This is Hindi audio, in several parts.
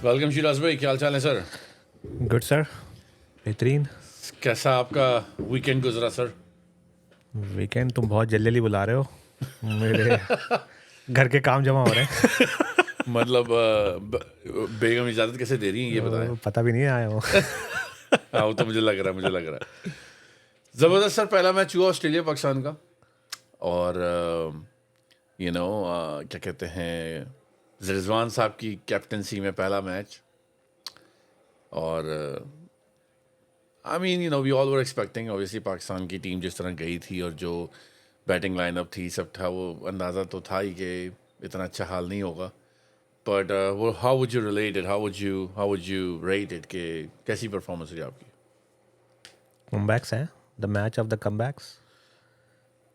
वेलकम शिराज भाई, क्या हाल चाल है सर? गुड सर, बेहतरीन। कैसा आपका वीकेंड गुजरा सर? वीकेंड तुम बहुत जल्दी जल्दी बुला रहे हो। मेरे घर के काम जमा हो रहे हैं। मतलब बेगम इजाजत कैसे दे रही हैं ये बताएं। पता भी नहीं आया हो। हाँ, वो तो मुझे लग रहा है। जबरदस्त सर, पहला मैच हुआ ऑस्ट्रेलिया पाकिस्तान का। और क्या कहते हैं, रिजवान साहब की कैप्टनसी में पहला मैच। और I mean we all were expecting, obviously Pakistan की टीम जिस तरह गई थी और जो बैटिंग लाइनअप थी सब था, वो अंदाज़ा तो था ही कि इतना अच्छा हाल नहीं होगा। बट वो how would you relate it, how would you rate it, कि कैसी परफॉर्मेंस रही आपकी? कमबैक्स हैं, the match of the comebacks.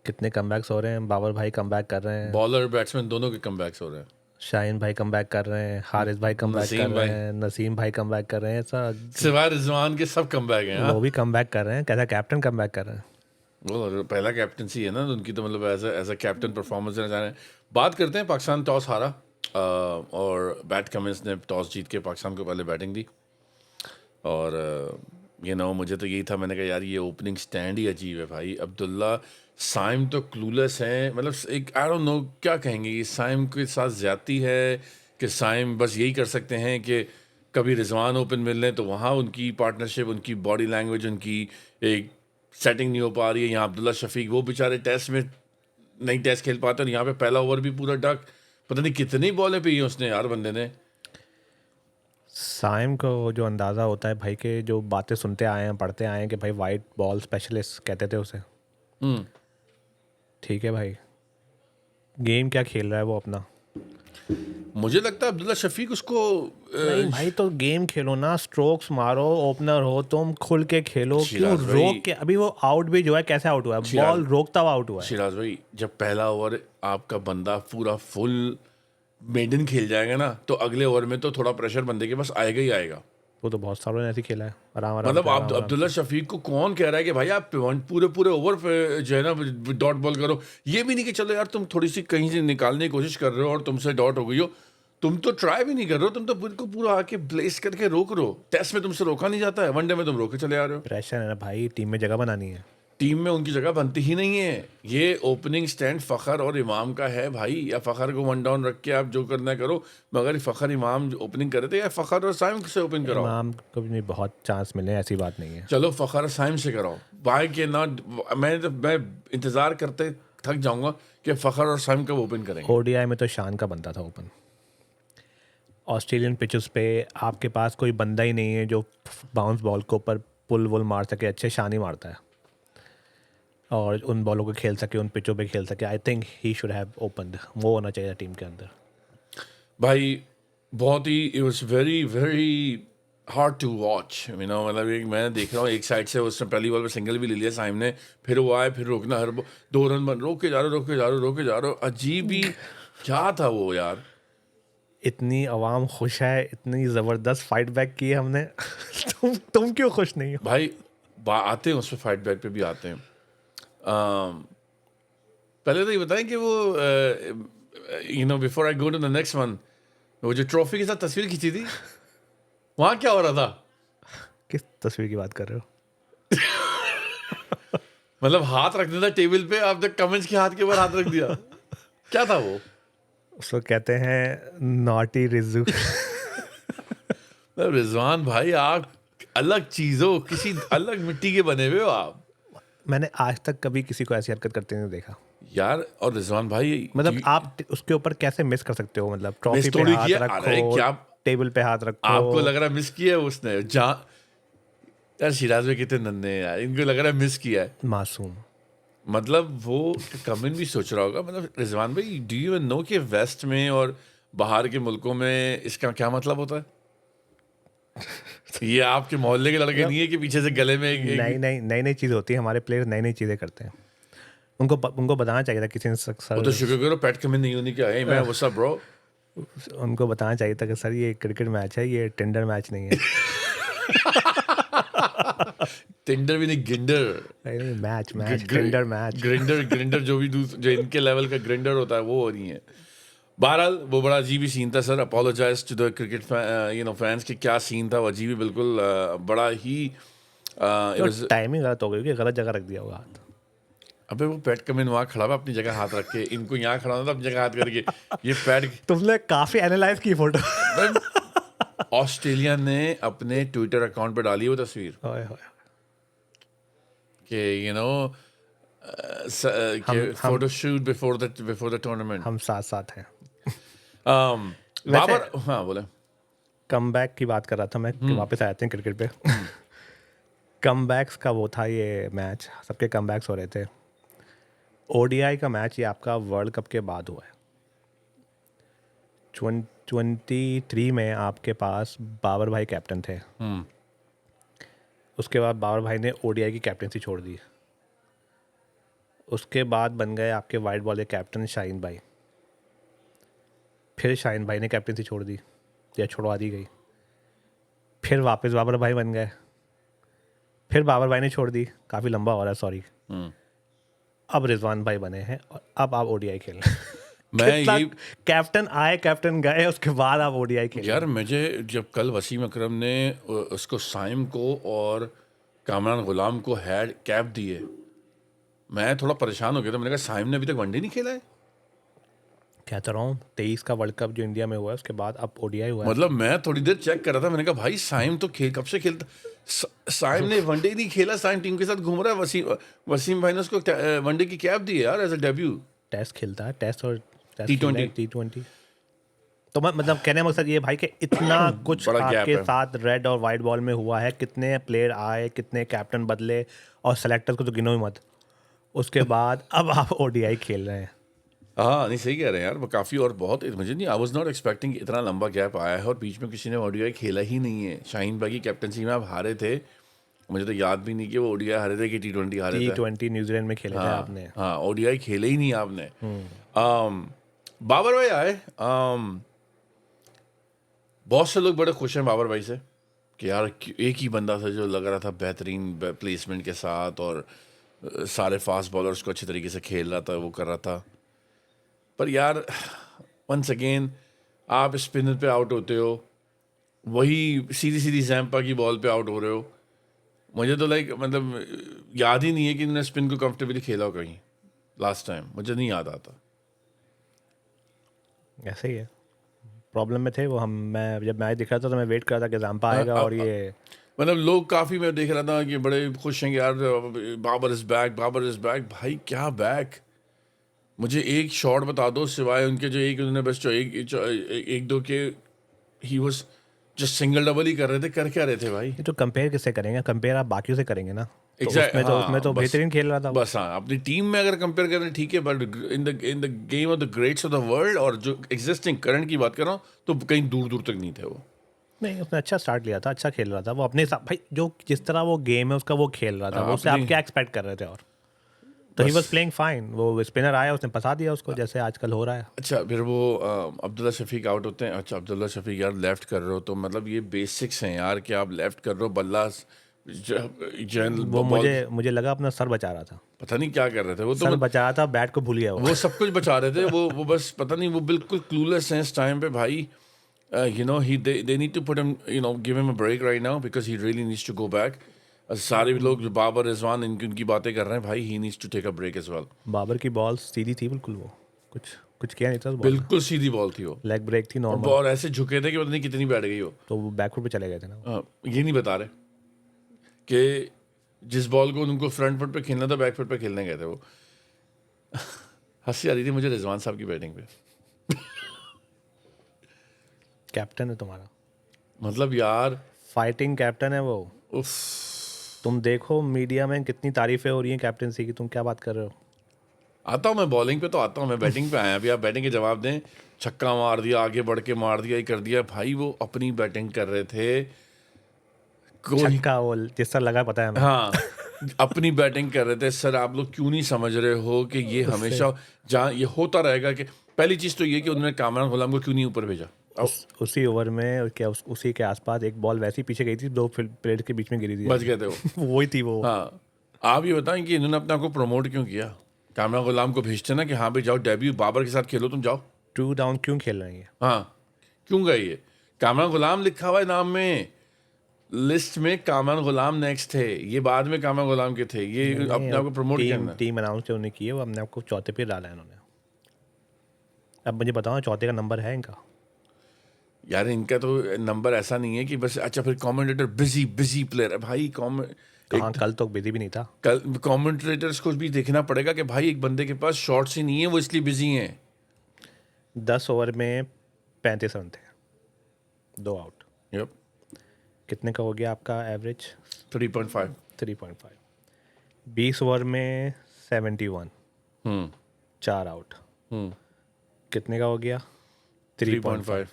कितने कमबैक्स हो रहे हैं। बाबर भाई कमबैक कर रहे हैं, बॉलर बैट्समैन दोनों के कमबैक्स हो रहे हैं। शाहीन भाई कमबैक कर रहे हैं, हारिस भाई कमबैक कर नसीम रहे भाई, हैं, नसीम भाई कमबैक कर रहे हैं। ऐसा सिवाय रिजवान के सब कमबैक हैं। हाँ, वो भी कमबैक कर रहे हैं। कैसा कैप्टन कमबैक कर रहे हैं। वो पहला कैप्टनसी है ना उनकी, तो मतलब एज अ कैप्टन परफॉर्मेंस देना चाह रहे हैं। बात करते हैं, पाकिस्तान टॉस हारा और बैट कमिंस ने टॉस जीत के पाकिस्तान को पहले बैटिंग दी। और मुझे तो यही था, मैंने कहा यार ये ओपनिंग स्टैंड ही अजीब है भाई। अब्दुल्ला साइम तो क्लूलेस हैं, मतलब एक आई डोंट नो क्या कहेंगे, ये साइम के साथ ज्यादती है कि साइम बस यही कर सकते हैं कि कभी रिजवान ओपन मिल लें तो वहाँ उनकी पार्टनरशिप, उनकी बॉडी लैंग्वेज, उनकी एक सेटिंग नहीं हो पा रही है। यहाँ अब्दुल्ला शफीक वो बेचारे टेस्ट में नहीं टेस्ट खेल पाते, और यहाँ पे पहला ओवर भी पूरा डक, पता नहीं कितनी बॉलें पी हैं उसने यार बंदे ने। साइम को जो अंदाज़ा होता है भाई के, जो बातें सुनते आए हैं पढ़ते आए हैं कि भाई वाइट बॉल स्पेशलिस्ट कहते थे उसे। हम्म ठीक है भाई, गेम क्या खेल रहा है वो अपना। मुझे लगता है अब्दुल्ला शफीक उसको नहीं भाई, तो गेम खेलो ना, स्ट्रोक्स मारो, ओपनर हो तुम, खुल के खेलो। क्यों शिराज भाई, रोक के? अभी वो आउट भी जो है कैसे आउट हुआ है, शिराज बॉल रोकता हुआ आउट हुआ है। शिराज भाई, जब पहला ओवर आपका बंदा पूरा फुल मेडन खेल जाएगा ना, तो अगले ओवर में तो थोड़ा प्रेशर बंदे के पास आएगा ही आएगा। वो तो बहुत सालों ने ऐसे खेला है, आराम आराम मतलब से आप आराम आराम अब्दुल्ला से। शफीक को कौन कह रहा है कि भाई आप पूरे पूरे ओवर पे जो है ना डॉट बॉल करो? ये भी नहीं कि चलो यार तुम थोड़ी सी कहीं से निकालने की कोशिश कर रहे हो और तुमसे डॉट हो गई हो, तुम तो ट्राई भी नहीं कर रहे हो, तुम तो बिल्कुल पूरा आके ब्लेस करके रोक रहे हो। टेस्ट में तुमसे रोका नहीं जाता है, वनडे में तुम रोके चले आ रहे हो। प्रेशर है ना भाई, टीम में जगह बनानी है। टीम में उनकी जगह बनती ही नहीं है। ये ओपनिंग स्टैंड फ़खर और इमाम का है भाई, या फ़खर को वन डाउन रख के आप जो करना है करो, मगर फ़खर इमाम ओपनिंग करे थे, या फ़खर और साइम से ओपन कराओ। इमाम को भी नहीं बहुत चांस मिले, ऐसी बात नहीं है। चलो फ़खर साइम से कराओ, भाई के ना। मैं इंतज़ार करते थक जाऊंगा कि फ़खर और साइम कब ओपन करेंगे। ओडीआई में तो शान का बनता था ओपन। ऑस्ट्रेलियन पिचेस पे आपके पास कोई बंदा ही नहीं है जो बाउंस बॉल को ऊपर पुल वुल मार सके। अच्छे शान ही मारता है और उन बॉलों को खेल सके, उन पिचों पे खेल सके। I think he should have opened. वो होना चाहिए टीम के अंदर। भाई बहुत ही, it was very very hard to watch, मतलब मैं देख रहा हूँ एक साइड से उसने पहली बॉल पे सिंगल भी ले लिया साइम ने, फिर वो आए, फिर रोकना, हर 2 रन बन, रोक के जा रहे हो, अजीब ही क्या था वो यार। इतनी आवाम खुश है, इतनी ज़बरदस्त फाइट बैक की है हमने। तुम क्यों खुश नहीं हो? भाई आते हैं उस पर, फाइट बैक पे भी आते हैं। पहले तो ये बताएं कि वो before I go to the next one, वो जो ट्रॉफी के साथ तस्वीर खींची थी, वहाँ क्या हो रहा था? किस तस्वीर की बात कर रहे हो? मतलब हाथ रख देता टेबल पे, आपने कमेंट्स के हाथ के ऊपर हाथ रख दिया, क्या था वो? उसको कहते हैं नॉटी रिजू। रिजवान भाई, आप अलग चीज हो, किसी अलग मिट्टी के बने हुए हो आप मैंने आज तक कभी किसी को ऐसी हरकत करते नहीं देखा। यार। और रिजवान भाई, मतलब आप उसके ऊपर कैसे मिस कर सकते हो? मतलब ट्रॉफी मिस पे थोड़ी हाथ किया, अरे रखो, क्या टेबल पे हाथ रखो। आपको लग रहा है मिस किया है उसने? जहाँ यार शिराज में कितने नन्हे हैं यार, इनको लग रहा है मिस किया है। मासूम। मतलब वो कमेंट भी सोच रहा होगा, मतलब रिजवान भाई, डू यू नो कि वेस्ट में और बाहर के मुल्कों में इसका क्या मतलब होता है? ये आपके मोहल्ले के लड़के नहीं है कि पीछे से गले में नई नई नई नई चीज़ होती है। हमारे प्लेयर नई नई चीज़ें करते हैं। उनको बताना चाहिए था किसी ने वो तो शुक्र करो पैट कमेंट नहीं होनी, क्या है मैं वो सब ब्रो। उनको बताना चाहिए था कि सर ये क्रिकेट मैच है, ये टेंडर मैच नहीं है। टेंडर भी नहीं, गिंडर। नहीं, match tender match. Grinder grinder जो भी जो इनके लेवल का ग्रिंडर होता है वो हो रही है। बहरहाल वो बड़ा अजीब ही सीन था sir. Apologise to the cricket fans कि क्या सीन था वो अजीब ही बिल्कुल बड़ा ही it was- टाइमिंग गलत हो गई कि गलत जगह रख दिया होगा हाथ. अबे वो पैट कमिन वहाँ खड़ा हुआ अपनी जगह हाथ रख के, इनको यहाँ खड़ा होना था अपनी जगह हाथ करके. ये पैट तुमने काफी एनालाइज की फोटो. ऑस्ट्रेलिया ने अपने ट्विटर अकाउंट पे डाली वो तस्वीर ओए होए. कि कि photo shoot before the tournament. हम साथ साथ हैं. बाबर हाँ बोले. कमबैक की बात कर रहा था मैं कि वापस आते हैं क्रिकेट पे. कमबैक्स का वो था ये मैच, सबके कमबैक्स हो रहे थे. ओडीआई का मैच ये आपका वर्ल्ड कप के बाद हुआ है. 23 में आपके पास बाबर भाई कैप्टन थे. उसके बाद बाबर भाई ने ओडीआई की कैप्टनसी छोड़ दी. उसके बाद बन गए आपके वाइट बॉल के कैप्टन शाहीन भाई. फिर शाहीन भाई ने कैप्टनसी छोड़ दी या छुड़वा दी गई. फिर वापस बाबर भाई बन गए. फिर बाबर भाई ने छोड़ दी. काफ़ी लंबा हो रहा है, सॉरी. अब रिजवान भाई बने हैं और अब आप ओडीआई खेल रहे हैं. मैं ये कैप्टन आए कैप्टन गए, उसके बाद आप ओडीआई खेल. यार मुझे जब कल वसीम अकरम ने उसको साइम को और कामरान गुलाम को हैड कैप दिए, मैं थोड़ा परेशान हो गया था. मैंने कहा साइम ने अभी तक वनडे नहीं खेला है. कहता रहा हूँ 23 का वर्ल्ड कप जो इंडिया में हुआ है उसके बाद अब ओडीआई हुआ है. मतलब मैं थोड़ी देर चेक कर रहा था, मैंने कहा भाई साइम तो कब से खेलता. साइम ने वनडे नहीं खेला, साइम टीम के साथ घूम रहा है. वसीम भाई ने उसको वनडे की कैप दी है यार एज अ डेब्यू. टेस्ट खेलता है, टेस्ट और T20. T20. तो मैं मतलब कहने का मकसद ये भाई कि इतना कुछ बड़ा gap आपके है. साथ रेड और वाइट बॉल में हुआ है. कितने प्लेयर आए, कितने कैप्टन बदले, और सेलेक्टर को तो गिनो ही मत. उसके बाद अब आप ओडीआई खेल रहे हैं. हाँ नहीं सही कह रहे हैं यार. वो काफ़ी और बहुत मुझे नहीं, आई वॉज नॉट एक्सपेक्टिंग इतना लंबा गैप आया है और बीच में किसी ने ओडीआई खेला ही नहीं है. शाहीन भाई की कैप्टनसी में आप हारे थे. मुझे तो याद भी नहीं कि वो ओडीआई हारे थे कि T20 हारे थे. T20 न्यूजीलैंड में खेले थे आपने. हाँ ओडीआई खेले ही नहीं आपने. बाबर भाई आए. बहुत से लोग बड़े खुश हैं बाबर भाई से कि यार एक ही बंदा था जो लग रहा था बेहतरीन प्लेसमेंट के साथ और सारे फास्ट बॉलर्स को अच्छी तरीके से खेल रहा था, वो कर रहा था. पर यार वंस अगेन आप स्पिनर पे आउट होते हो, वही सीधी सीधी जैम्पा की बॉल पे आउट हो रहे हो. मुझे तो मतलब याद ही नहीं है कि इन्होंने स्पिन को कंफर्टेबली खेला हो कहीं लास्ट टाइम. मुझे नहीं याद आता. ऐसे ही है. प्रॉब्लम में थे वो. मैं जब मैच दिख रहा था तो मैं वेट कर रहा था कि जैम्पा आएगा और ये मतलब लोग काफ़ी, मैं देख रहा था कि बड़े खुश हैं कि यार Babar is back, Babar is back. भाई क्या बैक? मुझे एक शॉट बता दो सिवाय उनके जो एक उन्होंने बस जो एक दो के ही वाज जस्ट सिंगल डबल ही कर रहे थे. कर क्या रहे थे भाई? ये तो कंपेयर किससे करेंगे? कंपेयर आप बाकियों से करेंगे ना. तो Exact- उसमें तो हाँ, बस- बेहतरीन खेल रहा था वो. बस हाँ अपनी टीम में अगर कंपेयर करें ठीक है, but in the game of the greats of the world और जो एग्जिस्टिंग करंट की बात कर रहा हूँ तो कहीं दूर दूर तक नहीं थे वो. नहीं, उसने अच्छा स्टार्ट लिया था, अच्छा खेल रहा था वो अपने साथ. भाई जो जिस तरह वो गेम है उसका वो खेल रहा था, वो उससे आप क्या एक्सपेक्ट कर रहे थे? और तो ही वाज प्लेइंग फाइन. वो स्पिनर आया, उसने फंसा दिया उसको, जैसे आजकल हो रहा है. अच्छा फिर वो अब्दुल्ला शफीक आउट होते हैं. अच्छा अब्दुल्ला शफीक यार लेफ्ट कर रहे हो तो मतलब ये बेसिक्स हैं यार कि आप लेफ्ट कर रहे हो. बल्ला वो मुझे लगा अपना सर बचा रहा था. पता नहीं क्या कर रहे थे वो. सर तो बचा रहा था, बैट को भूल गया वो. वो सब कुछ बचा रहे थे. वो बस पता नहीं, वो बिल्कुल क्लूलेस हैं इस टाइम पे भाई. they need to put him, give him a break right now because he really needs to go back. सारे लोग जो बाबर रिजवान उनकी बातें कर रहे हैं भाई, he needs to take a break as well. Babar की बॉल सीधी थी बिल्कुल. वो कुछ किया नहीं था. बिल्कुल सीधी बॉल थी वो. लेग ब्रेक थी नॉर्मल. और ऐसे झुके थे कि पता नहीं कितनी बैठ गई हो. तो वो बैकफुट पे चले गए थे ना. ये नहीं बता रहे कि जिस बॉल को उनको फ्रंट फुट पे खेलना था बैक फुट पे खेलने गए थे वो. हंसी आ रही थी मुझे रिजवान साहब की बैटिंग पे. कैप्टन है तुम्हारा, मतलब यार फाइटिंग कैप्टन है वो. उफ. तुम देखो मीडिया में कितनी तारीफें हो रही हैं कैप्टनसी की. तुम क्या बात कर रहे हो? आता हूँ मैं बॉलिंग पे तो आता हूँ, मैं बैटिंग पे आया. अभी आप बैटिंग के जवाब दें. छक्का मार दिया, आगे बढ़ के मार दिया, ये कर दिया. भाई वो अपनी बैटिंग कर रहे थे. छक्का वो जिस तरह लगा पता है हमें. हाँ अपनी बैटिंग कर रहे थे. सर आप लोग क्यों नहीं समझ रहे हो कि ये हमेशा जहाँ ये होता रहेगा कि पहली चीज़ तो ये कि उन्होंने कामरान गुलाम को क्यों नहीं ऊपर भेजा. उसी ओवर में क्या उसी के आसपास एक बॉल वैसी पीछे गई थी, 2 प्लेट के बीच में गिरी थी. बच गए थे वो. वही थी वो. हाँ आप ये बताएं कि इन्होंने अपने आप को प्रमोट क्यों किया? कामरान गुलाम को भेजते ना कि हाँ भाई जाओ डेब्यू बाबर के साथ खेलो, तुम जाओ. 2 डाउन क्यों खेल रहे हैं ये? हाँ, क्यों गए ये? कामरान गुलाम लिखा हुआ है नाम में, लिस्ट में कामरान गुलाम नेक्स्ट थे, ये बाद में कामरान गुलाम के थे, ये अपने आप को प्रमोट करना। टीम अनाउंस जो उन्होंने की है वो अपने आप को चौथे पे डाला है इन्होंने। अब मुझे बताओ चौथे का नंबर है इनका? यार इनका तो नंबर ऐसा नहीं है कि बस, अच्छा फिर कमेंटेटर बिजी प्लेयर है भाई। कहाँ, कल तो बिजी भी नहीं था। कल कमेंटेटर्स को भी देखना पड़ेगा कि भाई एक बंदे के पास शॉट्स ही नहीं है, वो इसलिए बिजी हैं। 10 ओवर में 35 रन थे, 2 आउट। यप, कितने का हो गया आपका एवरेज? 3.5। 3.5। 20 ओवर में 71, 4 आउट। कितने का हो गया? 3.5।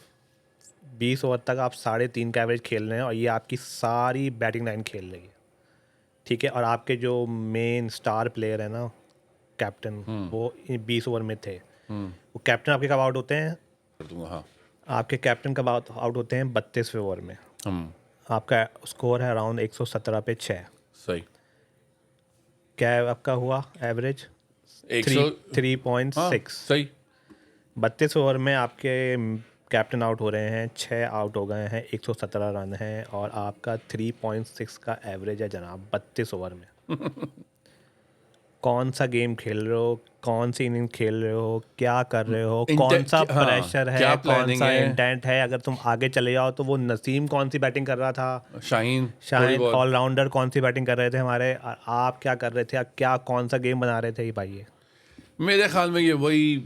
20 ओवर तक आप 3.5 का एवरेज खेल रहे हैं और ये आपकी सारी बैटिंग लाइन खेल रही है, ठीक है। और आपके जो मेन स्टार प्लेयर है ना, कैप्टन, वो 20 ओवर में थे। वो कैप्टन आपके कब आउट होते हैं? कर दूंगा, हाँ। आपके कैप्टन कब आउट होते हैं? 32वें ओवर में। आपका स्कोर है अराउंड 117 पे 6। सही। क्या आपका हुआ एवरेज? 3.6। सही। 32 ओवर में आपके कैप्टन आउट हो रहे हैं, 6 आउट हो गए हैं, 117 रन है और आपका 3.6 का एवरेज है जनाब 32 ओवर में। कौन सा गेम खेल रहे हो, कौन सी इनिंग खेल रहे हो, क्या कर रहे हो, कौन सा प्रेशर है, कौन सा इंटेंट है? अगर तुम आगे चले जाओ तो वो नसीम कौन सी बैटिंग कर रहा था, शाहीन ऑलराउंडर कौन सी बैटिंग कर रहे थे हमारे, आप क्या कर रहे थे, क्या कौन सा गेम बना रहे थे ये भाई? ये मेरे ख्याल में ये वही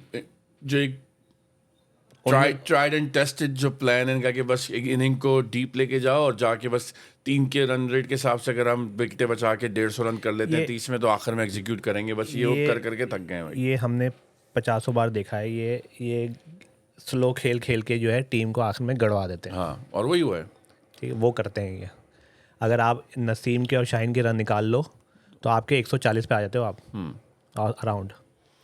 जो एक ट्राइड एंड टेस्टेड जो प्लान है इनका कि बस एक इनिंग को डीप लेके जाओ और जाके बस 3 के रन रेट के हिसाब से अगर हम विकेटें बचा के 150 रन कर लेते हैं 30 में, तो आखिर में एग्जीक्यूट करेंगे। बस ये वो कर करके थक गए हैं। ये हमने 50 बार देखा है, ये स्लो खेल खेल के जो है टीम को आखिर में गड़वा देते हैं। हाँ, और वही हुआ है। ठीक है, वो करते हैं ये। अगर आप नसीम के और शाहीन के रन निकाल लो तो आपके 140 पे आ जाते हो आप, अराउंड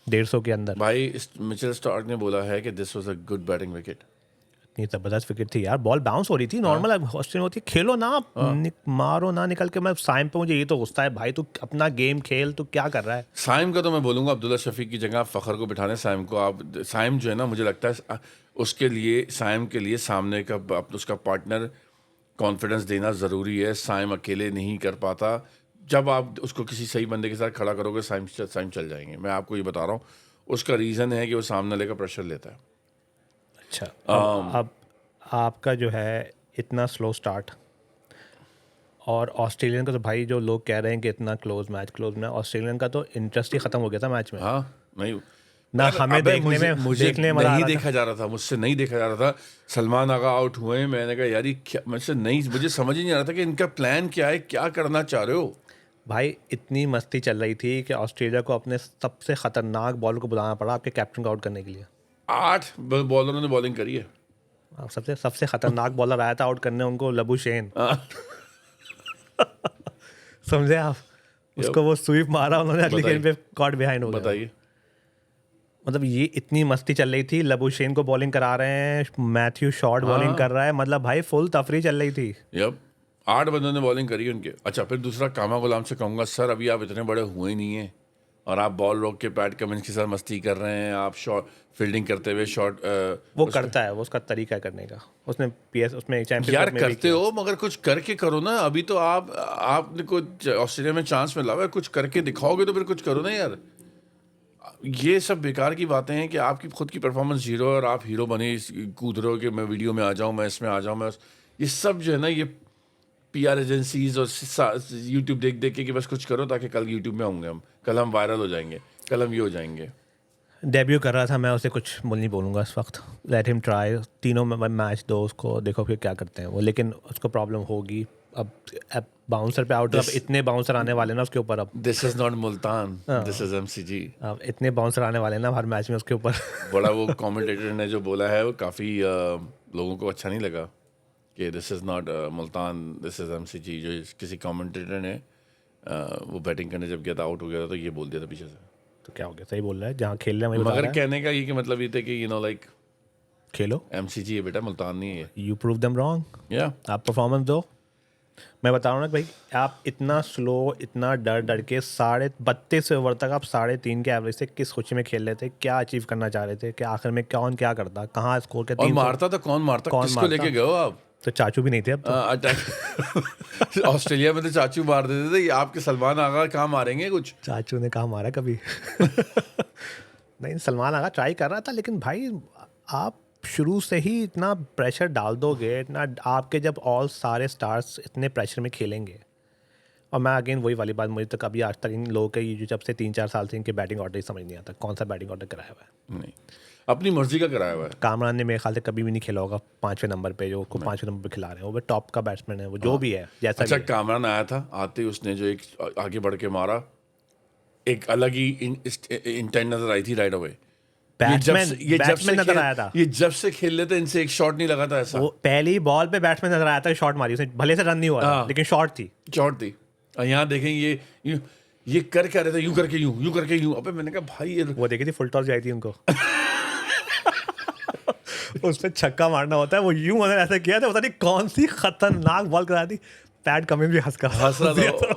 150 के अंदर। भाई मिचेल स्टार्क ने बोला है कि this was a good batting wicket. इतनी ज़बरदस्त विकेट थी यार, बॉल बाउंस हो रही थी, नॉर्मल ऑस्ट्रेलिया होती है, खेलो ना, मारो ना निकल के। मैं साइम पे मुझे ये तो गुस्सा है भाई, तू अपना गेम खेल, तू क्या कर रहा है? साइम का तो मैं बोलूँगा अब्दुल्ला शफीक की जगह फ़खर को बिठाने साइम को। आप साइम जो है ना, मुझे लगता है उसके लिए, साइम के लिए सामने का उसका पार्टनर कॉन्फिडेंस देना ज़रूरी है। साइम अकेले नहीं कर पाता। जब आप उसको किसी सही बंदे के साथ खड़ा करोगे साइम चल जाएंगे। मैं आपको ये बता रहा हूँ, उसका रीज़न है कि वो सामने लेकर प्रेशर लेता है। अच्छा, अब आपका जो है इतना स्लो स्टार्ट, और ऑस्ट्रेलियन का तो भाई जो लोग कह रहे हैं कि इतना क्लोज मैच में, ऑस्ट्रेलियन का तो इंटरेस्ट ही ख़त्म हो गया था मैच में। हाँ, नहीं ना हमें देखने में नहीं देखा जा रहा था, मुझसे नहीं देखा जा रहा था। सलमान आगा आउट हुए, मैंने कहा यार ये मुझसे नहीं, मुझे समझ ही नहीं आ रहा था कि इनका प्लान क्या है, क्या करना चाह रहे हो भाई। इतनी मस्ती चल रही थी कि ऑस्ट्रेलिया को अपने सबसे ख़तरनाक बॉलर को बुलाना पड़ा आपके कैप्टन को आउट करने के लिए। 8 बॉलरों ने बॉलिंग करी है। सबसे ख़तरनाक बॉलर आया था आउट करने उनको, लबुशेन। समझे आप? उसको वो स्वीप मारा उन्होंने, अगली गेंद पे कॉट बिहाइंड हो गया। बताइए, मतलब ये इतनी मस्ती चल रही थी, लबुशेन को बॉलिंग करा रहे हैं, मैथ्यू शॉर्ट बॉलिंग कर रहा है, मतलब भाई फुल तफरी चल रही थी। 8 बंदों ने बॉलिंग करी उनके। अच्छा, फिर दूसरा कामा गुलाम से कहूँगा, सर अभी आप इतने बड़े हुए नहीं हैं और आप बॉल रोक के पैट कमिंस के साथ मस्ती कर रहे हैं। आप शॉट फील्डिंग करते हुए शॉट वो करता है, वो उसका तरीका है करने का। उसने पीएस उसमें चैंपियनशिप यार में करते हो, मगर कुछ करके करो ना। अभी तो आपने कुछ ऑस्ट्रेलिया में चांस मिला हुआ है, कुछ करके दिखाओगे तो फिर कुछ करो ना यार। ये सब बेकार की बातें हैं कि आपकी खुद की परफॉर्मेंस जीरो है और आप हीरो बने कूद रहे हो कि मैं वीडियो में आ जाऊँ, मैं इसमें आ जाऊँ, मैं ये सब जो है ना, ये पीआर एजेंसीज और यूट्यूब देख देख के कि बस कुछ करो ताकि कल यूट्यूब में होंगे हम, कल हम वायरल हो जाएंगे, कल हम ये हो जाएंगे। डेब्यू कर रहा था, मैं उसे कुछ नहीं बोलूँगा इस वक्त। लेट हिम ट्राई, तीनों में मैच दो उसको, देखो फिर क्या करते हैं वो। लेकिन उसको प्रॉब्लम होगी अब बाउंसर पे आउट, अब इतने बाउंसर आने वाले ना उसके ऊपर। अब this is not Multan, this is MCG. अब इतने बाउंसर आने वाले ना हर मैच में उसके ऊपर। बड़ा वो कमेंटेटर ने जो बोला है वो काफ़ी लोगों को अच्छा नहीं लगा कि this is not Multan, this is MCG. जो किसी कमेंटेटर ने वो बैटिंग करने जब गया था, आउट हो गया था, तो ये बोल दिया था पीछे से। तो क्या हो गया? सही बोल रहा है, जहाँ खेल रहे हैं वहीं मगर कहने का ये कि मतलब ये थे कि लाइक खेलो, एमसीजी है बेटा, मुल्तान नहीं है। You prove them wrong. या आप परफॉर्मेंस दो, मैं बता रहा हूँ ना भाई, आप इतना स्लो, इतना डर डर के 32 ओवर तक आप 3.5 के एवरेज से किस खुशी में खेल रहे थे, क्या अचीव करना चाह रहे थे, कि आखिर में कौन क्या करता, कहाँ स्कोर के और 300 मारता था कौन, मारता कौन किसको मारता। लेके गए हो आप? तो चाचू भी नहीं थे अब तो। अटैक ऑस्ट्रेलिया में तो चाचू मार देते थे, ये आपके सलमान आगा कहाँ मारेंगे कुछ? चाचू ने कहा मारा कभी। नहीं, सलमान आगा ट्राई कर रहा था, लेकिन भाई आप शुरू से ही इतना प्रेशर डाल दोगे, इतना आपके जब ऑल सारे स्टार्स इतने प्रेशर में खेलेंगे। और मैं अगेन वही वाली बात, मुझे तो कभी आज तक इन लोगों के, ये जो जब से 3-4 साल से इनके बैटिंग ऑर्डर ही समझ नहीं आता, कौन सा बैटिंग ऑर्डर कराया हुआ है। नहीं, अपनी मर्जी का कराया हुआ है। कामरान ने मेरे ख्याल से कभी भी नहीं खेला होगा 5वें नंबर पे, जो को 5वें नंबर पे खिला रहे हैं, वो टॉप का बैट्समैन है, वो जो भी है जैसा अच्छा, भी है। कामरान आया था, आते ही उसने जो एक आगे बढ़ के मारा, एक अलग ही इंटेंट नजर आई थी राइट अवे। बैट्समैन नजर आया था। ये जब से खेल लेते इनसे एक शॉट नहीं लगा था ऐसा। वो पहली बॉल पे बैट्समैन नजर आया था, शॉट मारी उसने, भले से रन नहीं हुआ था हाँ। लेकिन शॉट थी। शॉट थी। और यहाँ देखें ये कर क्या रहे थे, यूं करके यूं करके यूं। अबे मैंने कहा भाई ये वो देखी थी फुल टॉस जाई थी उनको। उस पे छक्का मारना होता है, वो यूं उन्होंने ऐसा किया था, पता नहीं कौन सी खतरनाक बॉल करा दी। पैट कमिंस भी हंस रहा था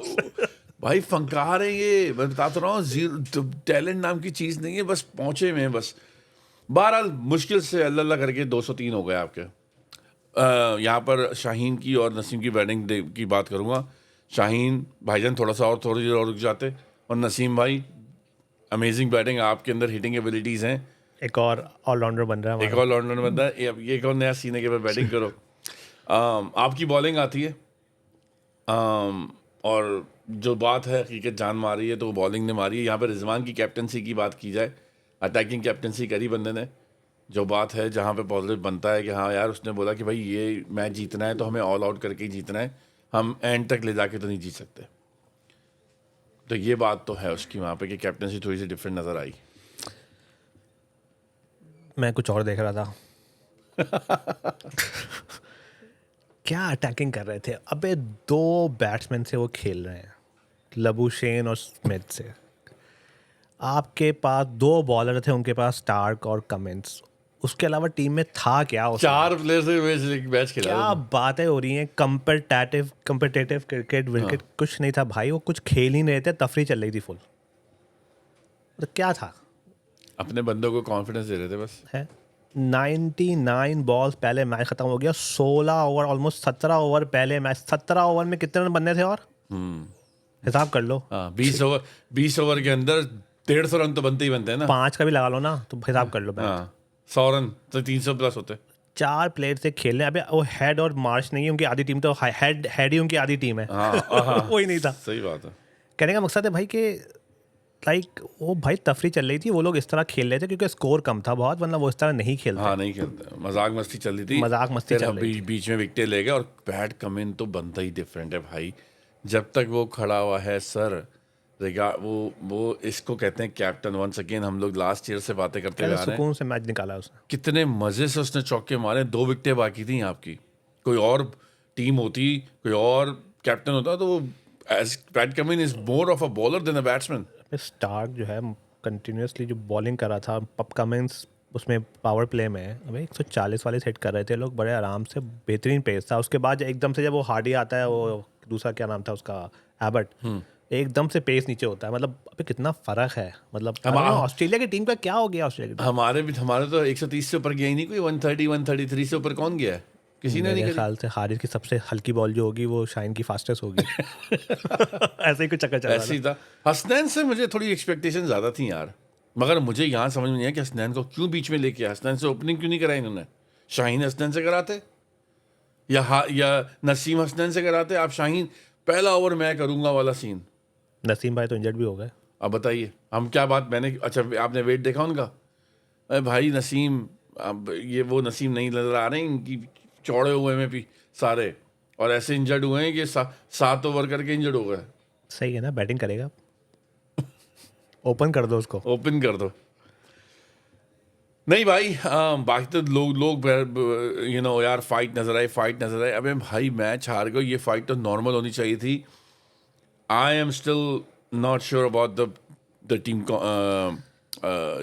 भाई, फंकार है ये, मैं बता तो रहा हूँ, जीरो टैलेंट नाम की चीज़ नहीं है, बस पहुंचे में बस। बहरहाल मुश्किल से अल्लाह अल्लाह करके 203 हो गए आपके। यहाँ पर शाहीन की और नसीम की बैटिंग की बात करूँगा। शाहीन भाईजान थोड़ी देर और रुक जाते, और नसीम भाई अमेजिंग बैटिंग, आपके अंदर हिटिंग एबिलिटीज़ हैं। एक और ऑलराउंडर बन रहा है एक और लॉन्डन बंदा है, ये एक और नया सीने के बाद बैटिंग करो। आपकी बॉलिंग आती है, और जो बात है हकीकत जान मारी है तो वो बॉलिंग ने मारी है। यहाँ पर रिजवान की कैप्टनसी की बात की जाए, अटैकिंग कैप्टनसी करी बंदे ने। जो बात है जहाँ पे पॉजिटिव बनता है कि हाँ यार, उसने बोला कि भाई ये मैच जीतना है तो हमें ऑल आउट करके ही जीतना है, हम एंड तक ले जाके तो नहीं जीत सकते। तो ये बात तो है उसकी वहाँ पे कि कैप्टनसी थोड़ी सी डिफरेंट नज़र आई। मैं कुछ और देख रहा था। क्या अटैकिंग कर रहे थे, अबे 2 बैट्समैन से वो खेल रहे हैं, लबुशेन और स्मिथ से। आपके पास 2 बॉलर थे, उनके पास स्टार्क और कमिंस, उसके अलावा टीम में था क्या? 4 प्लेयर से मैच खेला। क्या बातें हो रही हैं, कम्पिटिटिव क्रिकेट विकेट कुछ नहीं था भाई, वो कुछ खेल ही नहीं रहे थे, तफरी चल रही थी फुल। तो क्या था? अपने बंदों को कॉन्फिडेंस दे रहे थे बस। है 99 बॉल्स पहले मैच खत्म हो गया, 16 ओवर, ऑलमोस्ट 17 ओवर पहले मैच। 17 ओवर में कितने रन बनने थे? और हिसाब कर लो। 20 ओवर के अंदर 150 रन तो बनते ही बनते हैं ना। 5 का भी लगा लो ना, तो हिसाब कर लो। 100 रन तो 300 प्लस होते। 4 प्लेयर से खेलने, अबे वो हेड और मार्च नहीं है उनकी आधी टीम, तो हेड ही उनकी आधी टीम है। वही नहीं था। सही बात है। कहने का मकसद है भाई कि लाइक वो भाई तफरी चल रही थी, वो लोग इस तरह खेल रहे थे क्योंकि स्कोर कम था बहुत, वरना वो इस तरह नहीं खेलते। हाँ, नहीं खेलते, मजाक मस्ती चल रही थी। मजाक मस्ती चल रही थी। बीच में विकेट ले गए, और बैट कमिन तो बनता ही डिफरेंट है भाई। जब तक वो खड़ा हुआ है सर, वो इसको कहते हैं कैप्टन। वंस अगेन हम लोग लास्ट ईयर से बातें करते हुए आ रहे हैं, सुकून से मैच निकाला उसने, कितने मजे से उसने चौके मारे। 2 विकेटें बाकी थी आपकी। कोई और टीम होती, कोई और कैप्टन होता, तो वो Pat Cummins is more of a bowler than a batsman. Starc जो है कंटिन्यूसली जो बॉलिंग कर रहा था, पप कमिंस उसमें पावर प्ले में अबे 140 वाले सेट कर रहे थे लोग बड़े आराम से, बेहतरीन पेस था। उसके बाद एकदम से जब वो हार्डी आता है, वो दूसरा क्या नाम था उसका, एबर्ट, एकदम से पेस नीचे होता है। मतलब अबे कितना फर्क है। मतलब ऑस्ट्रेलिया की टीम का क्या हो गया? ऑस्ट्रेलिया की हमारे तो 130 से ऊपर गया ही नहीं कोई। 130 133 से ऊपर कौन गया है? किसी ने नहीं। मेरे ख्याल से हारिस की सबसे हल्की बॉल जो होगी वो शाइन की फास्टेस्ट होगी। ऐसे ही कुछ चक्कर चल रहा ऐसे ही था। हसनैन से मुझे थोड़ी एक्सपेक्टेशन ज़्यादा थी यार, मगर मुझे यहाँ समझ में नहीं आया कि हसनैन को क्यों बीच में लेके आया। हसनैन से ओपनिंग क्यों नहीं कराई इन्होंने? शाहीन हसनैन से कराते, या नसीम हसनैन से कराते। आप शाहीन पहला ओवर मैं करूँगा वाला सीन। नसीम भाई तो इंजर्ड भी हो गए। अब बताइए हम क्या बात, मैंने अच्छा आपने वेट देखा उनका? अरे भाई नसीम, अब ये वो नसीम नहीं नजर आ रहे हैं, इनकी चौड़े हुए में भी सारे, और ऐसे इंजर्ड हुए हैं कि 7 ओवर करके इंजर्ड हो गए। सही है ना, बैटिंग करेगा, ओपन कर दो उसको। ओपन कर दो। नहीं भाई, बाकी तो लोग यार फाइट नजर आए। अबे भाई मैच हार गए, ये फाइट तो नॉर्मल होनी चाहिए थी। I am still not sure about the team.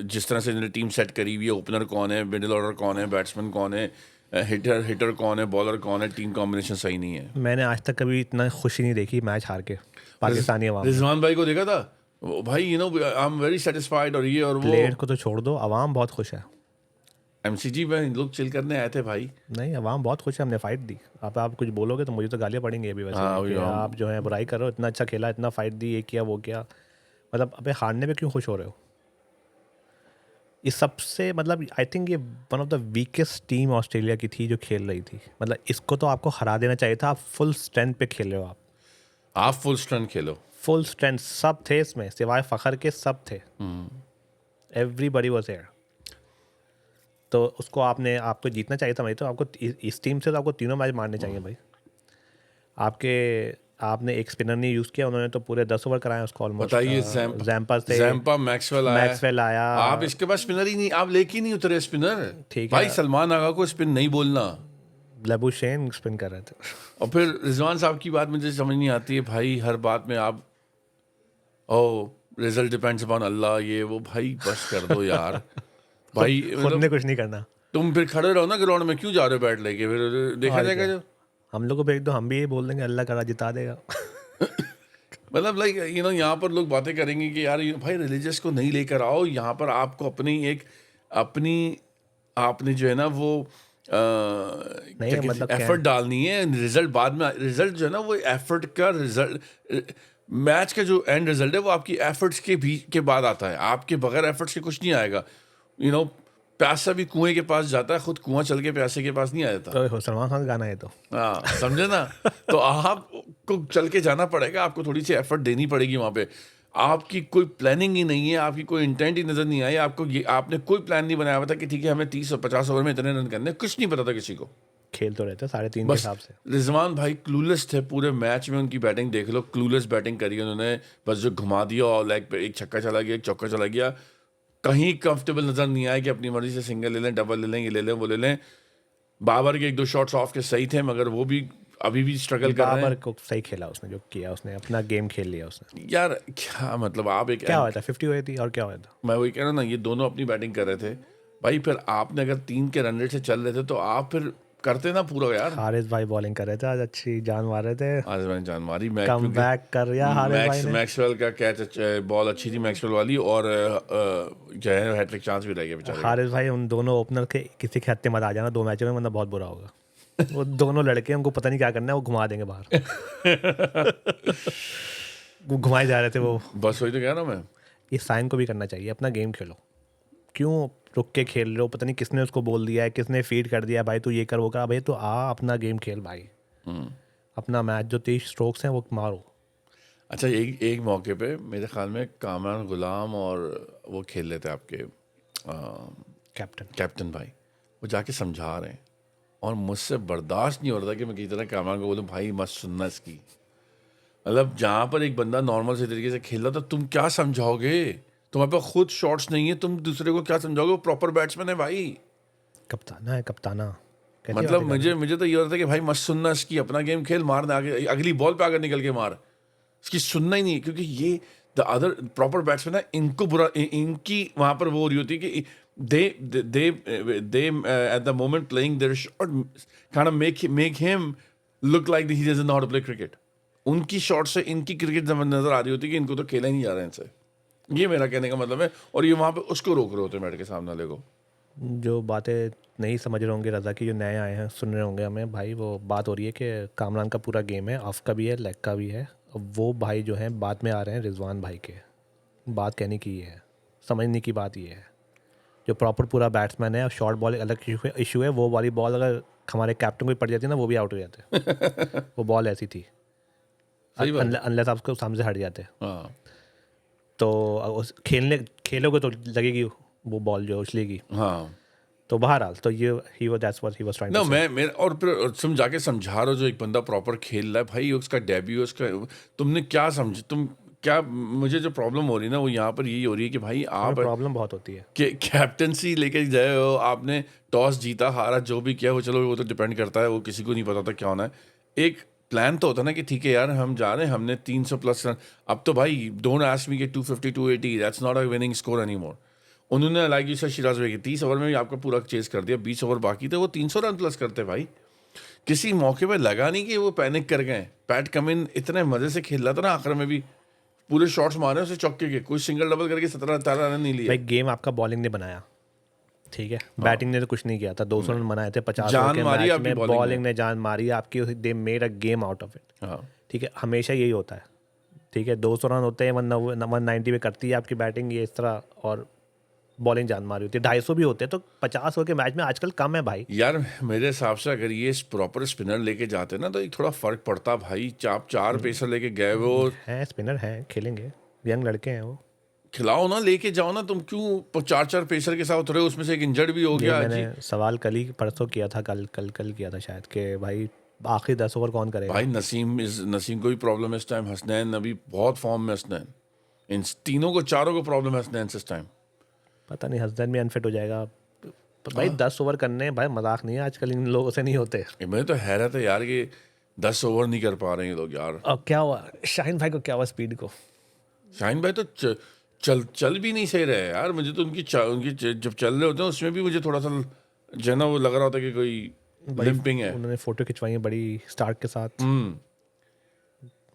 जिस तरह से इन्होंने टीम सेट करी हुई है, ओपनर कौन है, मिडिल ऑर्डर कौन है, बैट्समैन कौन है, हिटर कौन है, बॉलर कौन है, टीम कॉम्बिनेशन सही नहीं है। मैंने आज तक कभी इतना खुशी नहीं देखी मैच हार के पाकिस्तानी अवाम ने। रिजवान भाई को देखा था, वो भाई आई एम वेरी सेटिस्फाइड, और ये और वो प्लेयर को तो छोड़ दो, अवाम बहुत खुश है। एमसीजी में लोग चिल करने आए थे भाई। नहीं, अवाम बहुत खुश है, हमने फाइट दी। अब आप कुछ बोलोगे तो मुझे तो गालियाँ पड़ेंगी अभी वैसे हाँ, कि वही आप जो है बुराई कर रहे हो, इतना अच्छा खेला, इतना फाइट दी, ये किया वो किया। मतलब अबे हारने पे क्यों खुश हो रहे हो? ये सबसे मतलब आई थिंक ये one of the weakest team Australia की थी जो खेल रही थी। मतलब इसको तो आपको हरा देना चाहिए था। आप फुल स्ट्रेंथ पे खेल रहे हो, आप फुल स्ट्रेंथ खेलो। फुल स्ट्रेंथ सब थे इसमें, सिवाय फ़खर के सब थे। Everybody was there. तो उसको आपको जीतना चाहिए था भाई। तो आपको इस टीम से तो आपको तीनों मैच मारने चाहिए भाई। आपने एक स्पिनर नहीं यूज़ किया, उन्होंने तो पूरे 10 ओवर कराए उसको ऑलमोस्ट। बताइए, जैम्पा मैक्सवेल आया। आप इसके पास स्पिनर ही नहीं, आप लेके ही नहीं उतरे स्पिनर। ठीक भाई है, सलमान आगा को स्पिन नहीं बोलना। लेबुशेन स्पिन कर रहे थे। और फिर रिजवान साहब की बात मुझे समझ नहीं आती है भाई, हर बात में आप रिजल्ट डिपेंड्स अपॉन अल्लाह, ये वो। भाई बस कर दो यार। भाई खुद ने कुछ नहीं करना। तुम फिर खड़े रहो ना ग्राउंड में, क्यों जा रहे हो बैट लेके, फिर देखा जाएगा जो। हम लोग को भेज दो, हम भी ये बोल देंगे अल्लाह करा जिता देगा। मतलब लाइक यहाँ पर लोग बातें करेंगे कि यार भाई रिलीजियस को नहीं लेकर आओ यहाँ पर, आपको अपनी आपने जो है ना वो नहीं, मतलब एफर्ट डालनी है। रिजल्ट बाद में, रिजल्ट जो है ना वो एफर्ट का रिजल्ट, मैच का जो एंड रिजल्ट है वो आपकी एफर्ट्स के बाद आता है। आपके बगैर एफर्ट्स के कुछ नहीं आएगा। प्यासा भी कुएं के पास जाता है, खुद कुआं चल के प्यासे के पास नहीं आ जाता। तो सलमान खान का गाना है तो। हाँ, समझे ना। तो आपको चल के जाना पड़ेगा, आपको थोड़ी सी एफर्ट देनी पड़ेगी वहाँ पे। आपकी कोई प्लानिंग ही नहीं है, आपकी कोई इंटेंट ही नजर नहीं आई आपको। आपने कोई प्लान नहीं बनाया हुआ था कि ठीक है हमें 30 और 50 ओवर में इतने रन करने, कुछ नहीं पता था किसी को। खेल तो रहते 3.5 के बस हिसाब से। रिजवान भाई क्लूलेस थे पूरे मैच में। उनकी बैटिंग देख लो, क्लूलेस बैटिंग करी उन्होंने। बस जो घुमा दिया और लेग पे एक छक्का चला गया, एक चौका चला गया, कहीं कंफर्टेबल नजर नहीं आया कि अपनी मर्जी से सिंगल ले लें, डबल ले लें, ये ले लें, वो ले लें। बाबर के 1-2 शॉट्स ऑफ के सही थे, मगर वो भी अभी भी स्ट्रगल कर रहे हैं। बाबर को सही खेला उसने, जो किया उसने, अपना गेम खेल लिया उसने। यार क्या मतलब, आप एक क्या हुआ था? 50 हुई थी और क्या हुआ था? मैं वही कह रहा हूँ ना, ये दोनों अपनी बैटिंग कर रहे थे भाई। फिर आपने अगर 3 के रन रेट से चल रहे थे तो आप फिर करते ना पूरा यार। हारिस भाई बॉलिंग कर रहे थे आज, अच्छी जान मार रहे थे। आज मैंने जान मारी। कम बैक कर रहा हारिस भाई ने। मैक्सवेल का कैच, बॉल अच्छी थी मैक्सवेल वाली, और जो है हैट्रिक चांस भी रह गया बेचारे। हारिस भाई उन दोनों ओपनर के किसी के हत्ते मत आ जाना 2 मैचों में, वरना बहुत बुरा होगा। वो दोनों लड़के, उनको पता नहीं क्या करना है, वो घुमा देंगे बाहर। वो घुमाए जा रहे थे वो। बस वही तो कह रहा हूँ मैं। ये साइन को भी करना चाहिए, अपना गेम खेलो। क्यों रुक के खेल रहे हो? पता नहीं किसने उसको बोल दिया है, किसने फीड कर दिया है भाई तू ये कर वो कर। भाई तो अपना गेम खेल भाई। अपना मैच जो 30 स्ट्रोक्स हैं वो मारो। अच्छा, एक मौके पे मेरे ख्याल में कामरान गुलाम और वो खेल रहे थे आपके कैप्टन भाई, वो जाके समझा रहे हैं, और मुझसे बर्दाश्त नहीं हो रहा था कि मैं किसी तरह कामरान को बोलूँ भाई मत सुनना इसकी। मतलब जहाँ पर एक बंदा नॉर्मल से तरीके से खेल रहा था, तुम क्या समझाओगे? तुम्हारे पास खुद शॉट्स नहीं है, तुम दूसरे को क्या समझाओगे? वो प्रॉपर बैट्समैन है भाई, कप्ताना है, कप्ताना। मतलब मुझे तो ये होता था कि भाई मत सुनना इसकी, अपना गेम खेल, मारना आगे, अगली बॉल पे आकर निकल के मार, इसकी सुनना ही नहीं। क्योंकि ये द अदर प्रॉपर बैट्समैन है, इनको बुरा, इनकी वहाँ पर वो हो रही होती है कि they at the moment playing their shot kind of make him look like he doesn't know how to play cricket. उनकी शॉट से इनकी क्रिकेट नजर आ रही होती है कि इनको तो खेला ही नहीं जा रहा है इनसे। ये मेरा कहने का मतलब है। और ये वहाँ पे उसको रोक रहे होते हैं बैठ के सामने वाले को। जो बातें नहीं समझ रहे होंगे रज़ा की, जो नए आए हैं सुन रहे होंगे हमें, भाई वो बात हो रही है कि कामरान का पूरा गेम है, ऑफ का भी है, लेग का भी है। अब वो भाई जो हैं बाद में आ रहे हैं रिजवान भाई के। बात कहने की ये है, समझने की बात ये है। जो प्रॉपर पूरा बैट्समैन है, शॉर्ट बॉल अलग इशू है। वो वाली बॉल अगर हमारे कैप्टन को पड़ जाती है ना, वो भी आउट हो जाते। वो बॉल ऐसी थी, अनलेस आप उसको सामने से हट जाते। हाँ, तो खेलोगे तो लगेगी वो बॉल जो उछलेगी। हाँ। तो बहरहाल तो ये he was that's what he was trying ना टू से। मैं और फिर तुम जाके समझा रहे हो, जो एक बंदा प्रॉपर खेल रहा है भाई, उसका डेब्यू, उसका तुमने क्या समझ, तुम क्या, मुझे जो प्रॉब्लम हो रही है ना वो यहाँ पर यही हो रही है कि भाई आप प्रॉब्लम बहुत होती है कि कैप्टनसी लेके गए हो, आपने टॉस जीता हारा जो भी किया, वो चलो वो तो डिपेंड करता है, वो किसी को नहीं पता था क्या होना है। एक प्लान तो होता ना कि ठीक है यार हम जा रहे हैं, हमने 300 प्लस रन। अब तो भाई डोंट आस्क मी कि 250 280, that's not a winning score any more. उन्होंने लाइक यू सर शिराज भाई 30 ओवर में भी आपका पूरा चेस कर दिया, 20 ओवर बाकी थे, वो 300 रन प्लस करते भाई। किसी मौके पे लगा नहीं कि वो पैनिक कर गए। पैट कमिन इतने मजे से खेल रहा था ना, आखिर में भी पूरे शॉट्स मारे उसे चौके के, कोई सिंगल डबल करके 17-18 रन नहीं लिए। भाई गेम आपका बॉलिंग ने बनाया, ठीक है, बैटिंग ने तो कुछ नहीं किया था। 200 रन बनाए थे 50 जान ओवर के मारी मैच आपकी में, bowling बॉलिंग ने जान मारी आपकी। They made a game out of it, हाँ ठीक है, हमेशा यही होता है, ठीक है। 200 रन होते हैं, 190 पे करती है आपकी बैटिंग, ये इस तरह, और बॉलिंग जान मारी होती है। 250 भी होते हैं, तो 50 ओवर के मैच में आजकल कम है भाई। यार मेरे हिसाब से अगर ये प्रॉपर स्पिनर लेके जाते ना तो एक थोड़ा फर्क पड़ता भाई। आप 4 पेसर लेके गए, वो हैं स्पिनर हैं, खेलेंगे, यंग लड़के हैं वो। खिलाओ ना, लेके जाओ ना। तुम क्यों 4-4 पेसर के साथ उतरे? उसमें से एक इंजर्ड भी हो ये गया आज मैंने ही। सवाल कल ही परसों किया था, कल किया था शायद, कि भाई आखिरी 10 ओवर कौन करेगा। भाई नसीम को भी प्रॉब्लम है इस टाइम। हसनैन अभी बहुत फॉर्म में, हसनैन, इन तीनों को, चारों को प्रॉब्लम है हसनैन से इस टाइम। पता नहीं, हसनैन भी अनफिट हो जाएगा भाई। 10 ओवर करने हैं भाई, मजाक नहीं है, आजकल इन लोगों से नहीं होते। मुझे तो हैरत है यार कि 10 ओवर नहीं कर पा रहे हैं ये लोग यार। और क्या हुआ शाहीन भाई को, क्या हुआ स्पीड को? शाहीन भाई तो चल भी नहीं सही रहे यार। मुझे तो जब चल रहे होते हैं उसमें भी मुझे थोड़ा सा जो है ना वो लग रहा होता है कि कोई लिम्पिंग है। उन्होंने फोटो खिंचवाई है बड़ी स्टार्क के साथ,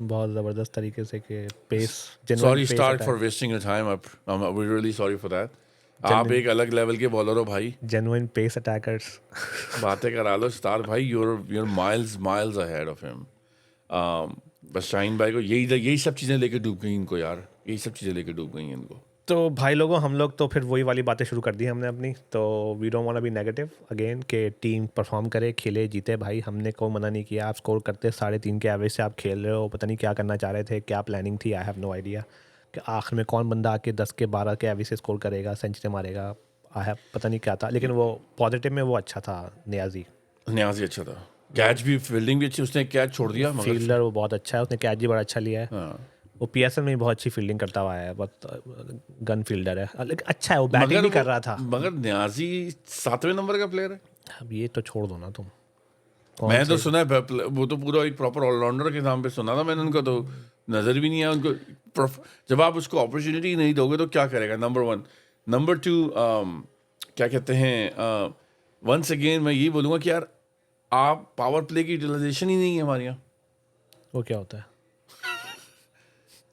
बहुत ज़बरदस्त तरीके से, कि pace, sorry Starc for wasting your time, we really sorry for that. आप एक अलग लेवल के बॉलर हो भाई, जेन्युइन पेस अटैकर्स। बातें करा लो स्टार भाई। You're miles ahead of him. बस शाहीन भाई को यही सब चीज़ें लेके डूब गई इनको यार, यही सब चीज़ें लेके डूब गई इनको। तो भाई लोगों, हम लोग तो फिर वही वाली बातें शुरू कर दी हमने अपनी। तो we don't want to be negative again, कि टीम परफॉर्म करे, खेले, जीते भाई। हमने कोई मना नहीं किया। आप स्कोर करते 3.5 के एवरेज से आप खेल रहे हो, पता नहीं क्या करना चाह रहे थे, क्या प्लानिंग थी, आई हैव नो आइडिया, कि आखिर में कौन बंदा आके 10 के 12 के एवरेज से स्कोर करेगा, सेंचुरी मारेगा। आई हैव पता नहीं क्या था, लेकिन वो पॉजिटिव में वो अच्छा था। न्याजी अच्छा था, कैच भी, फील्डिंग भी अच्छी, उसने कैच छोड़ दिया मगर फील्डर वो बहुत अच्छा है, उसने कैच भी बड़ा अच्छा लिया है। हाँ। वो पीएसएल में भी बहुत अच्छी फील्डिंग करता हुआ है, बहुत गन फील्डर है, लेकिन अच्छा है, वो बैटिंग भी कर रहा था। मगर न्याजी 7वें नंबर का प्लेयर है। अब ये तो छोड़ दो ना तुम। मैं तो सुना है वो तो पूरा एक प्रॉपर ऑलराउंडर के नाम पे सुना था मैंने उनको, तो नज़र भी नहीं आया उनको। जब आप उसको अपॉर्चुनिटी नहीं दोगे तो क्या करेगा? नंबर 1। नंबर 2, क्या कहते हैं, वंस अगेन मैं यही बोलूँगा कि यार आप पावर प्ले की यूटिलाइजेशन ही नहीं है हमारे यहाँ। वो क्या होता है?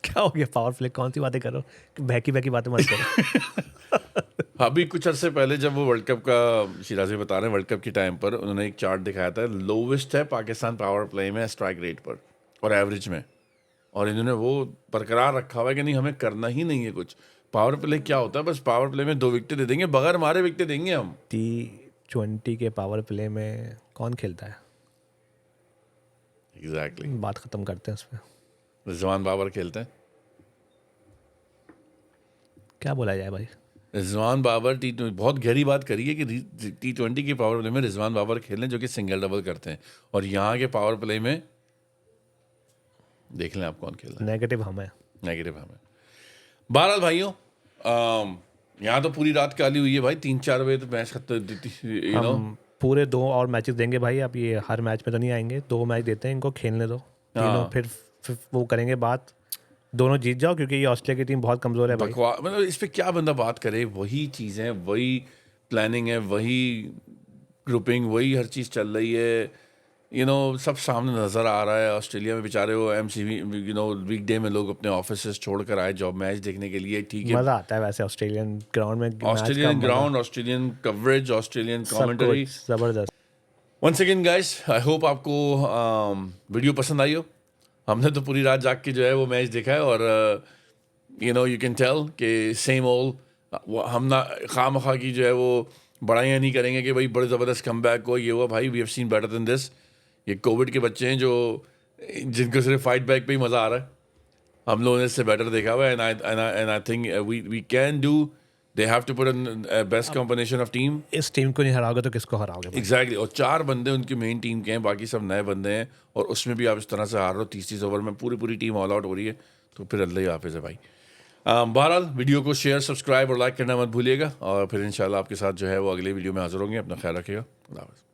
क्या हो गया पावर प्ले? कौन सी बातें करो, बहकी बातें मत करो। अभी कुछ अरसे पहले जब वो वर्ल्ड कप का, शिराजी बता रहे हैं, वर्ल्ड कप के टाइम पर उन्होंने एक चार्ट दिखाया था, लोवेस्ट है पाकिस्तान पावर प्ले में स्ट्राइक रेट पर और एवरेज में, और इन्होंने वो बरकरार रखा हुआ है कि नहीं, हमें करना ही नहीं है कुछ। पावर प्ले क्या होता है? बस पावर प्ले में 2 विकेट दे देंगे, बगैर मारे विकेट देंगे हम। T20 के पावर प्ले में कौन खेलता है? एग्जैक्टली, बात खत्म करते हैं उस पर। रिजवान बाबर खेलते हैं। क्या बोला जाए भाई? रिजवान बाबर बहुत गहरी बात करी है कि T20 के पावर प्ले में रिजवान बाबर खेलें जो कि सिंगल डबल करते हैं, और यहाँ के पावर प्ले में देख लें आप कौन खेल रहा है। नेगेटिव हम है। नेगेटिव हमें। बहरहाल भाइयों, यहाँ तो पूरी रात काली हुई है भाई, 3-4 बजे तो मैच खत्म, यू नो। हम पूरे 2 और मैचेस देंगे भाई। अब ये हर मैच में तो नहीं आएंगे, 2 मैच देते हैं इनको, खेलने दो तीनों, फिर वो करेंगे बात। दोनों जीत जाओ, क्योंकि ये ऑस्ट्रेलिया की टीम बहुत कमजोर है भाई। मतलब इस पे क्या बंदा बात करे? वही चीज़ें, वही प्लानिंग है, वही ग्रुपिंग, वही हर चीज़ चल रही है, यू नो, सब सामने नज़र आ रहा है। ऑस्ट्रेलिया में बेचारे वो MCV, यू नो, वीकडे में लोग अपने ऑफिस छोड़ कर आए जॉब मैच देखने के लिए। ठीक है, मजा आता है वैसे ऑस्ट्रेलियन ग्राउंड में, Australian ground, Australian coverage, Australian commentary, जबरदस्त। Once again guys, I hope आपको वीडियो पसंद आई हो। हमने तो पूरी रात जाग के जो है वो मैच देखा है, और you know, you can tell कि सेम ओल्ड। हम ना खामखा की जो है वो बड़ाइयाँ नहीं करेंगे कि भाई बड़े ज़बरदस्त कमबैक हो, ये हुआ। भाई we have seen better than this. ये कोविड के बच्चे हैं जो, जिनको सिर्फ फाइट बैक पे ही मज़ा आ रहा है। हम लोगों ने इससे बेटर देखा हुआ है, and I think we can do. They have to put a best combination of team. इस टीम को नहीं हराओगे तो किसको हराओगे भाई? एग्जैक्टली, और 4 बंदे उनकी मेन टीम के हैं, बाकी सब नए बंदे हैं, और उसमें भी आप इस तरह से हार रहे हो 30 ओवर में, पूरी टीम ऑल आउट हो रही है, तो फिर अल्लाह ही हाफिज़ है भाई। बहरहाल वीडियो को शेयर, सब्सक्राइब और लाइक करना मत भूलिएगा, और फिर इंशाल्लाह आपके साथ जो है वो अगले वीडियो में हाजिर होंगे। अपना ख्याल रखिएगा। अल्लाह हाफ़िज़।